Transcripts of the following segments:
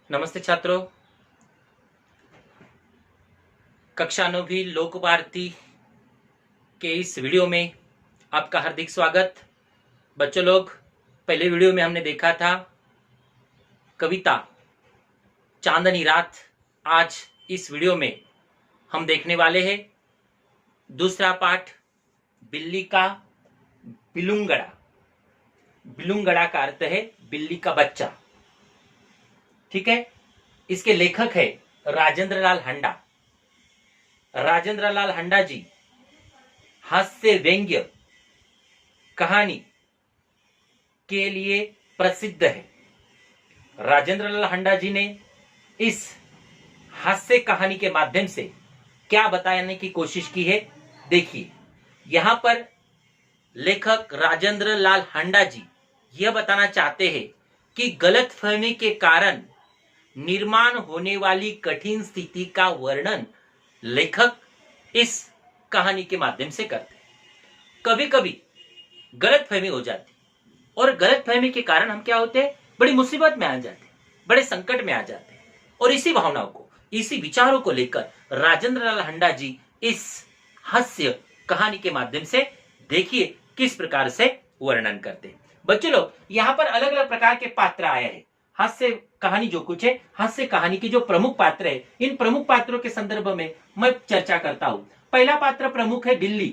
नमस्ते छात्रों। कक्षा 9वीं लोक भारती के इस वीडियो में आपका हार्दिक स्वागत। बच्चों लोग, पहले वीडियो में हमने देखा था कविता चांदनी रात। आज इस वीडियो में हम देखने वाले हैं दूसरा पाठ, बिल्ली का बिलुंगड़ा। बिलुंगड़ा का अर्थ है बिल्ली का बच्चा। ठीक है। इसके लेखक है राजेंद्र लाल हंडा। राजेंद्र लाल हंडा जी हास्य व्यंग्य कहानी के लिए प्रसिद्ध है। राजेंद्र लाल हंडा जी ने इस हास्य कहानी के माध्यम से क्या बताने की कोशिश की है, देखिए। यहां पर लेखक राजेंद्र लाल हंडा जी यह बताना चाहते हैं कि गलतफहमी के कारण निर्माण होने वाली कठिन स्थिति का वर्णन लेखक इस कहानी के माध्यम से करते हैं। कभी कभी गलतफहमी हो जाती और गलतफहमी के कारण हम क्या होते हैं, बड़ी मुसीबत में आ जाते हैं, बड़े संकट में आ जाते हैं। और इसी भावनाओं को, इसी विचारों को लेकर राजेंद्र लाल हंडा जी इस हास्य कहानी के माध्यम से देखिए किस प्रकार से वर्णन करते हैं। बच्चों लोग, यहाँ पर अलग अलग प्रकार के पात्र आए हैं। हास्य कहानी जो कुछ है, हास्य कहानी की जो प्रमुख पात्र है, इन प्रमुख पात्रों के संदर्भ में मैं चर्चा करता हूं। पहला पात्र प्रमुख है बिल्ली।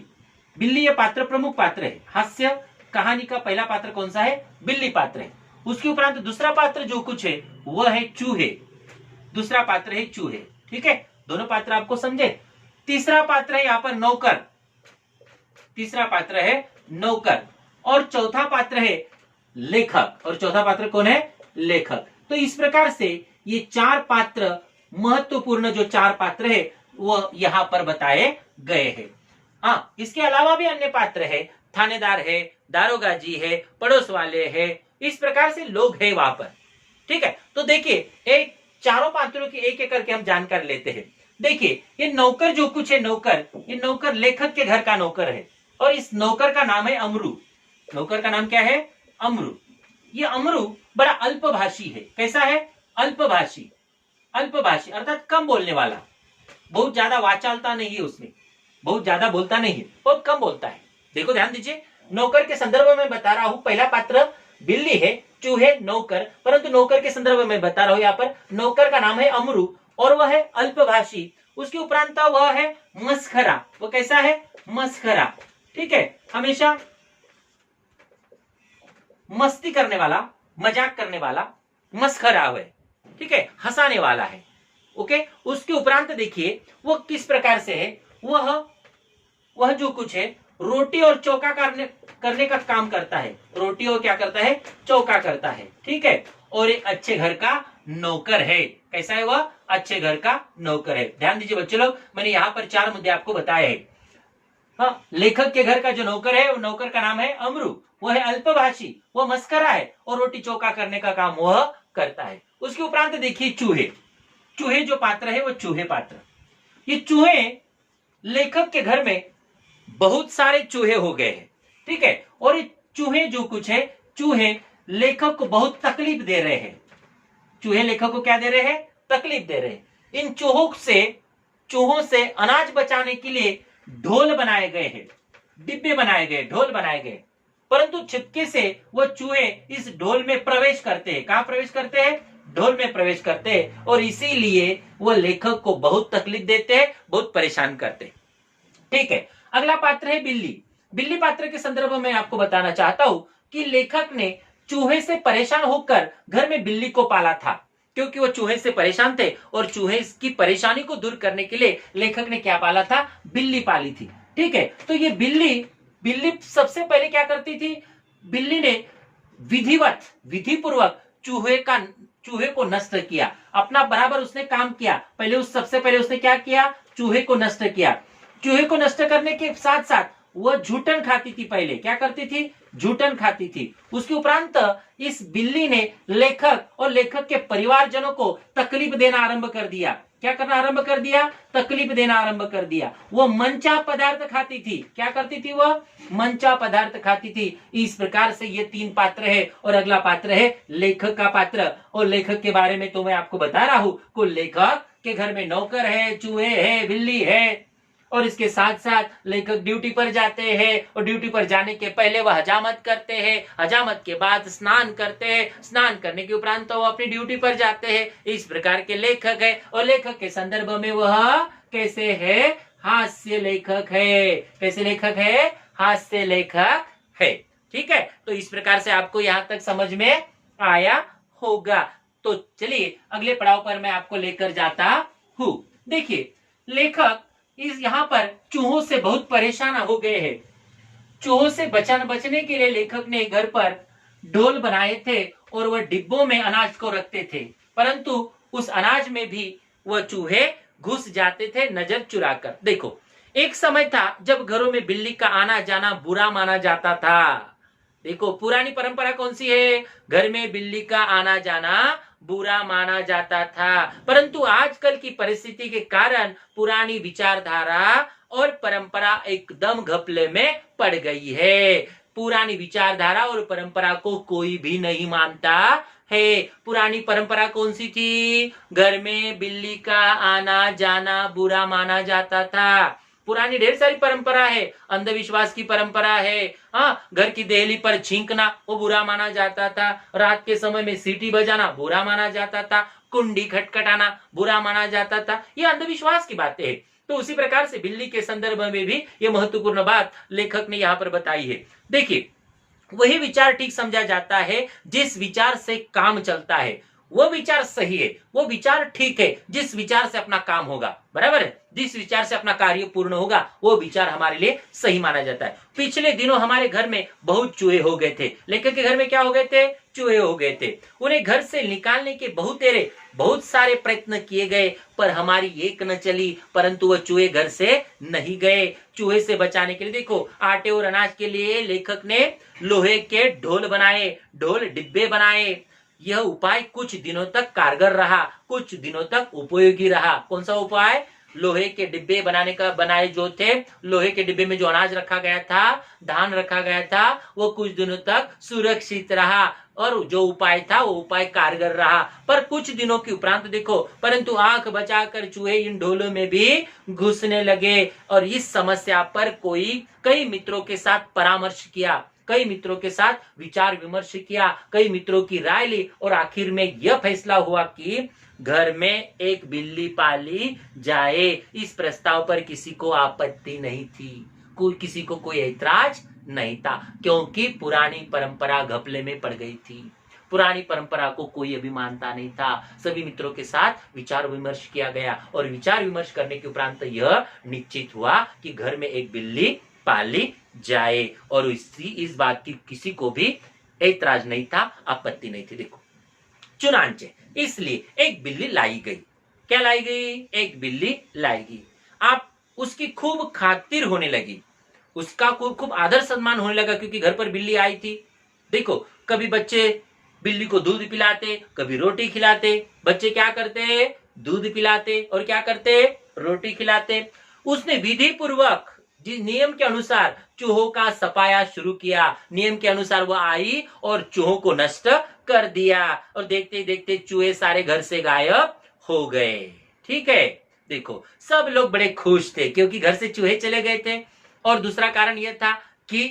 बिल्ली ये पात्र प्रमुख पात्र है। हास्य कहानी का पहला पात्र कौन सा है? बिल्ली पात्र है। उसके उपरांत दूसरा पात्र जो कुछ है वह है चूहे। दूसरा पात्र है चूहे। ठीक है, दोनों पात्र आपको समझे। तीसरा पात्र है यहाँ पर नौकर। तीसरा पात्र है नौकर और चौथा पात्र है लेखक। और चौथा पात्र कौन है? लेखक। तो इस प्रकार से ये चार पात्र, महत्वपूर्ण जो चार पात्र है वो यहां पर बताए गए हैं। हाँ, इसके अलावा भी अन्य पात्र है। थानेदार है, दारोगा जी है, पड़ोस वाले है, इस प्रकार से लोग हैं वहां पर। ठीक है, तो देखिए एक चारों पात्रों की एक एक करके हम जानकारी लेते हैं। देखिए ये नौकर जो कुछ है, नौकर, ये नौकर लेखक के घर का नौकर है और इस नौकर का नाम है अमरू। नौकर का नाम क्या है? अमरू। ये अमरू बड़ा अल्पभाषी है। कैसा है? अल्पभाषी। अल्पभाषी अर्थात कम बोलने वाला। बहुत ज्यादा वाचालता नहीं है उसमें, बहुत ज्यादा बोलता नहीं है, बहुत कम बोलता है। देखो ध्यान दीजिए, नौकर के संदर्भ में बता रहा हूं। पहला पात्र बिल्ली है, चूहे, नौकर, परंतु नौकर के संदर्भ में बता रहा हूं। यहाँ पर नौकर का नाम है अमरू और वह है अल्पभाषी। उसके उपरांत वह है मस्खरा। वो कैसा है? मस्खरा। ठीक है, हमेशा मस्ती करने वाला, मजाक करने वाला, मस्खरा है। ठीक है, हंसाने वाला है। ओके, उसके उपरांत देखिए वो किस प्रकार से है। वह जो कुछ है रोटी और चौका करने का काम करता है। रोटी और क्या करता है? चौका करता है। ठीक है, और एक अच्छे घर का नौकर है। कैसा है वह? अच्छे घर का नौकर है। ध्यान दीजिए बच्चों लोग, मैंने यहाँ पर चार मुद्दे आपको बताए हैं। हाँ, लेखक के घर का जो नौकर है, वो नौकर का नाम है अमरू। वह है अल्पभाषी, वह मस्करा है और रोटी चौका करने का काम वह करता है। उसके उपरांत देखिए चूहे। चूहे जो पात्र है वो चूहे पात्र। ये चूहे, लेखक के घर में बहुत सारे चूहे हो गए हैं। ठीक है, और ये चूहे जो कुछ है, चूहे लेखक को बहुत तकलीफ दे रहे हैं। चूहे लेखक को क्या दे रहे हैं? तकलीफ दे रहे हैं। इन चूहों से अनाज बचाने के लिए ढोल बनाए गए हैं, डिब्बे बनाए गए, ढोल बनाए गए। परंतु छिपके से वो चूहे इस ढोल में प्रवेश करते हैं। कहां प्रवेश करते हैं? ढोल में प्रवेश करते हैं और इसीलिए वो लेखक को बहुत तकलीफ देते हैं, बहुत परेशान करते हैं। ठीक है, अगला पात्र है बिल्ली। बिल्ली पात्र के संदर्भ में आपको बताना चाहता हूं कि लेखक ने चूहे से परेशान होकर घर में बिल्ली को पाला था, क्योंकि वो चूहे से परेशान थे और चूहे की परेशानी को दूर करने के लिए लेखक ने क्या पाला था? बिल्ली पाली थी। ठीक है, तो ये बिल्ली सबसे पहले क्या करती थी? बिल्ली ने विधिपूर्वक चूहे को नष्ट किया। अपना बराबर उसने काम किया। सबसे पहले उसने क्या किया? चूहे को नष्ट किया। चूहे को नष्ट करने के साथ साथ वह झूठन खाती थी। पहले क्या करती थी? झूठन खाती थी। उसके उपरांत इस बिल्ली ने लेखक और लेखक के परिवारजनों को तकलीफ देना आरंभ कर दिया। क्या करना आरंभ कर दिया, तकलीफ देना आरंभ कर दिया। वो मनचा पदार्थ खाती थी। क्या करती थी वो, मनचा पदार्थ खाती थी। इस प्रकार से ये 3 पात्र है। और अगला पात्र है लेखक का पात्र। और लेखक के बारे में तो मैं आपको बता रहा हूं, को लेखक के घर में नौकर है, चूहे है, बिल्ली है, और इसके साथ साथ लेखक ड्यूटी पर जाते हैं। और ड्यूटी पर जाने के पहले वह हजामत करते हैं, हजामत के बाद स्नान करते हैं, स्नान करने के उपरांत तो वो अपनी ड्यूटी पर जाते हैं। इस प्रकार के लेखक है। और लेखक के संदर्भ में वह कैसे है, हास्य लेखक है। कैसे लेखक है, हास्य लेखक है। ठीक है, तो इस प्रकार से आपको यहां तक समझ में आया होगा। तो चलिए अगले पड़ाव पर मैं आपको लेकर जाता हूं। देखिए, लेखक इस यहाँ पर चूहों से बहुत परेशान हो गए हैं। चूहों से बचने के लिए लेखक ने घर पर ढोल बनाए थे और वह डिब्बों में अनाज को रखते थे, परंतु उस अनाज में भी वह चूहे घुस जाते थे नजर चुराकर। देखो, एक समय था जब घरों में बिल्ली का आना जाना बुरा माना जाता था। देखो, पुरानी परंपरा कौन सी है, घर में बिल्ली का आना जाना बुरा माना जाता था। परंतु आजकल की परिस्थिति के कारण पुरानी विचारधारा और परंपरा एकदम घपले में पड़ गई है। पुरानी विचारधारा और परंपरा को कोई भी नहीं मानता है। पुरानी परंपरा कौन सी थी, घर में बिल्ली का आना जाना बुरा माना जाता था। पुरानी ढेर सारी परंपरा है, अंधविश्वास की परंपरा है। हाँ, घर की देहली पर छींकना वो बुरा माना जाता था, रात के समय में सीटी बजाना बुरा माना जाता था, कुंडी खटखटाना बुरा माना जाता था। ये अंधविश्वास की बातें है। तो उसी प्रकार से बिल्ली के संदर्भ में भी ये महत्वपूर्ण बात लेखक ने यहाँ पर बताई है। देखिए, वही विचार ठीक समझा जाता है जिस विचार से काम चलता है। वो विचार सही है, वो विचार ठीक है जिस विचार से अपना काम होगा, बराबर है, जिस विचार से अपना कार्य पूर्ण होगा वो विचार हमारे लिए सही माना जाता है। पिछले दिनों हमारे घर में बहुत चूहे हो गए थे। लेखक के घर में क्या हो गए थे, चूहे हो गए थे। उन्हें घर से निकालने के बहुत सारे प्रयत्न किए गए, पर हमारी एक न चली, परंतु वह चूहे घर से नहीं गए। चूहे से बचाने के लिए देखो, आटे और अनाज के लिए लेखक ने लोहे के ढोल बनाए, ढोल डिब्बे बनाए। यह उपाय कुछ दिनों तक कारगर रहा, कुछ दिनों तक उपयोगी रहा। कौन सा उपाय, लोहे के डिब्बे बनाए जो थे, लोहे के डिब्बे में जो अनाज रखा गया था, धान रखा गया था, वो कुछ दिनों तक सुरक्षित रहा और जो उपाय था वो उपाय कारगर रहा। पर कुछ दिनों के उपरांत देखो, परंतु आंख बचाकर चूहे इन ढोलों में भी घुसने लगे। और इस समस्या पर कई मित्रों के साथ परामर्श किया, कई मित्रों के साथ विचार विमर्श किया, कई मित्रों की राय ली और आखिर में यह फैसला हुआ कि घर में एक बिल्ली पाली जाए। इस प्रस्ताव पर किसी को आपत्ति नहीं थी, किसी को कोई ऐतराज नहीं था, क्योंकि पुरानी परंपरा घपले में पड़ गई थी। पुरानी परंपरा को कोई अभी मानता नहीं था। सभी मित्रों के साथ विचार विमर्श किया गया और विचार विमर्श करने के उपरांत यह निश्चित हुआ कि घर में एक बिल्ली पाली जाए। और इस बात की किसी को भी ऐतराज नहीं था, आपत्ति नहीं थी। देखो, चुनांचे, इसलिए एक बिल्ली लाई गई। क्या लाई गई, एक बिल्ली लाई गई। आप उसकी खूब खातिर होने लगी, उसका खूब आदर सम्मान होने लगा, क्योंकि घर पर बिल्ली आई थी। देखो, कभी बच्चे बिल्ली को दूध पिलाते, कभी रोटी खिलाते। बच्चे क्या करते, दूध पिलाते, और क्या करते, रोटी खिलाते। उसने विधि पूर्वक जिस नियम के अनुसार चूहों का सफाया शुरू किया, नियम के अनुसार वह आई और चूहों को नष्ट कर दिया। और देखते देखते चूहे सारे घर से गायब हो गए। ठीक है, देखो, सब लोग बड़े खुश थे क्योंकि घर से चूहे चले गए थे। और दूसरा कारण यह था कि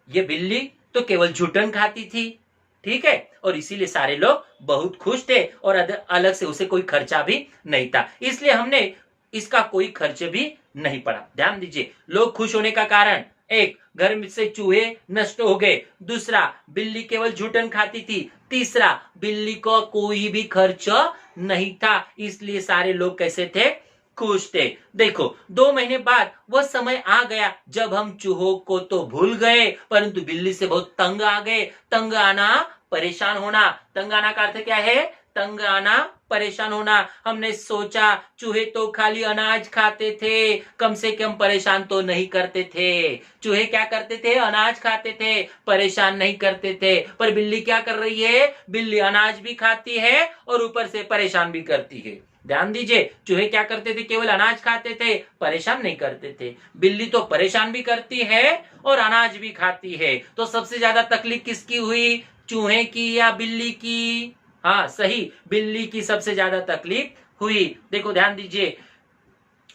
ये बिल्ली तो केवल झूठन खाती थी। ठीक है, और इसीलिए सारे लोग बहुत खुश थे और अलग से उसे कोई खर्चा भी नहीं था, इसलिए हमने इसका कोई खर्च भी नहीं पड़ा। ध्यान दीजिए, लोग खुश होने का कारण, एक, घर में से चूहे नष्ट हो गए, दूसरा, बिल्ली केवल झूठन खाती थी, तीसरा, बिल्ली को कोई भी खर्च नहीं था, इसलिए सारे लोग कैसे थे, खुश थे। देखो, 2 महीने बाद वह समय आ गया जब हम चूहों को तो भूल गए, परंतु बिल्ली से बहुत तंग आ गए। तंग आना, परेशान होना। तंग आना का अर्थ क्या है, तंग आना, परेशान होना। हमने सोचा चूहे तो खाली अनाज खाते थे, कम से कम परेशान तो नहीं करते थे। चूहे क्या करते थे, अनाज खाते थे, परेशान नहीं करते थे। पर बिल्ली क्या कर रही है, बिल्ली अनाज भी खाती है और ऊपर से परेशान भी करती है। ध्यान दीजिए, चूहे क्या करते थे? केवल अनाज खाते थे, परेशान नहीं करते थे। बिल्ली तो परेशान भी करती है और अनाज भी खाती है। तो सबसे ज्यादा तकलीफ किसकी हुई? चूहे की या बिल्ली की? हाँ सही, बिल्ली की सबसे ज्यादा तकलीफ हुई। देखो ध्यान दीजिए,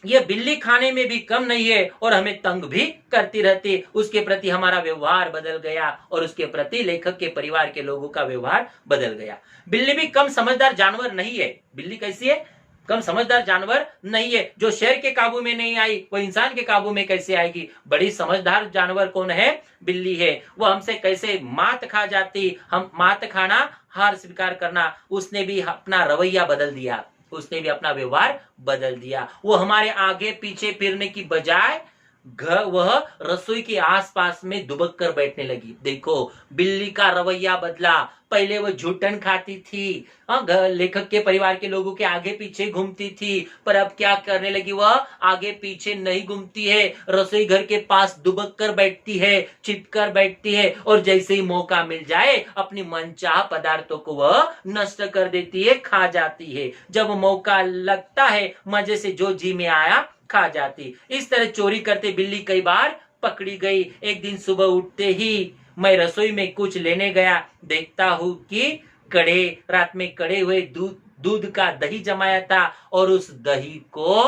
ये बिल्ली खाने में भी कम नहीं है और हमें तंग भी करती रहती। उसके प्रति हमारा व्यवहार बदल गया और उसके प्रति लेखक के परिवार के लोगों का व्यवहार बदल गया। बिल्ली भी कम समझदार जानवर नहीं है। बिल्ली कैसी है? कम समझदार जानवर नहीं है। जो शेर के काबू में नहीं आई, वो इंसान के काबू में कैसे आएगी? बड़ी समझदार जानवर कौन है? बिल्ली है। वो हमसे कैसे मात खा जाती, हम मात खाना, हार स्वीकार करना, उसने भी अपना रवैया बदल दिया, उसने भी अपना व्यवहार बदल दिया। वो हमारे आगे पीछे फिरने की बजाय वह रसोई के आसपास में दुबक कर बैठने लगी। देखो, बिल्ली का रवैया बदला। पहले वो झूठन खाती थी, लेखक के परिवार के लोगों के आगे पीछे घूमती थी, पर अब क्या करने लगी? वह आगे पीछे नहीं घूमती है, रसोई घर के पास दुबक कर बैठती है, छिपकर बैठती है और जैसे ही मौका मिल जाए अपनी मनचाह पदार्थों को वह नष्ट कर देती है, खा जाती है। जब मौका लगता है, मजे से जो जी में आया खा जाती। इस तरह चोरी करते बिल्ली कई बार पकड़ी गई। एक दिन सुबह उठते ही मैं रसोई में कुछ लेने गया, देखता हूं कि रात में कड़े हुए दूध का दही जमाया था और उस दही को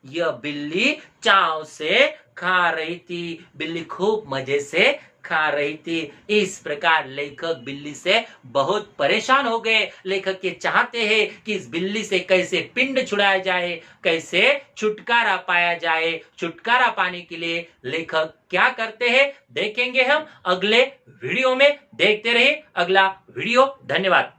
यह बिल्ली चाव से खा रही थी। बिल्ली खूब मजे से खा रही थी। इस प्रकार लेखक बिल्ली से बहुत परेशान हो गए। लेखक ये चाहते हैं कि इस बिल्ली से कैसे पिंड छुड़ाया जाए, कैसे छुटकारा पाया जाए। छुटकारा पाने के लिए लेखक क्या करते हैं, देखेंगे हम अगले वीडियो में। देखते रहिए अगला वीडियो। धन्यवाद।